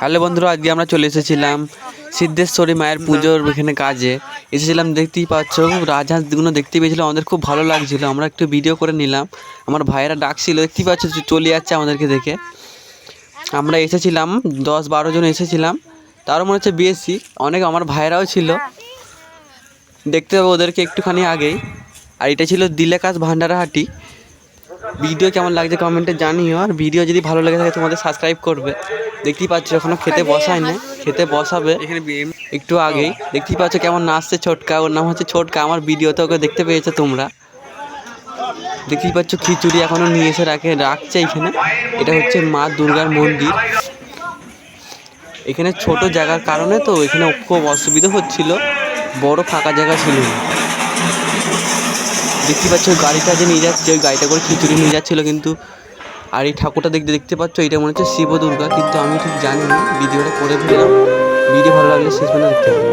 Hello বন্ধুরা, আজকে আমরা চলে এসেছিলাম সিদ্ধেশ্বরী মায়ের পুজোর এখানে কাজে এসেছিলাম। দেখতেই পাচ্ছ রাজহাঁসগুলো দেখতে পেয়েছিলাম, আমাদের খুব ভালো লাগছিল। আমরা একটু ভিডিও করে নিলাম। আমার ভাইয়েরা ডাকছিল, দেখতেই পাচ্ছ চলে যাচ্ছে আমাদেরকে দেখে। আমরা এসেছিলাম 10-12 জন এসেছিলাম, তারও মনে হচ্ছে বেশি, অনেক আমার ভাইয়েরাও ছিল। দেখতে পাবো ওদেরকে একটুখানি আগেই। আর এটা ছিল দিলেকাশ ভান্ডারহাটি। ভিডিও কেমন লাগছে কমেন্টে জানিও, আর ভিডিও যদি ভালো লেগে থাকে তোমাদের সাবস্ক্রাইব করবে। দেখতেই পাচ্ছ এখনো খেতে বসায় না, খেতে বসাবে একটু আগেই। দেখতেই পাচ্ছ কেমন নাচছে ছোটকা, ওর নাম হচ্ছে ছোটকা। আমার ভিডিওতে ওকে দেখতে পেয়েছো তোমরা। দেখতেই পাচ্ছ খিচুড়ি এখনো নিয়ে এসে রাখছে এখানে। এটা হচ্ছে মা দুর্গার মন্দির। এখানে ছোট জায়গার কারণে তো এখানে খুব অসুবিধা হচ্ছিল, বড় ফাঁকা জায়গা ছিল না। দেখতে পাচ্ছ গাড়িটা যে নিয়ে যাচ্ছে, ওই গাড়িটা করে খিচুড়ি নিয়ে যাচ্ছিলো কিন্তু। আর এই ঠাকুরটা দেখতে পাচ্ছ, এটা মনে হচ্ছে শিব দুর্গা, কিন্তু আমি ঠিক জানি না। ভিডিওটা করে ফেললাম, ভিডিও ভালো লাগলে শেষ পর্যন্ত দেখতে হবে।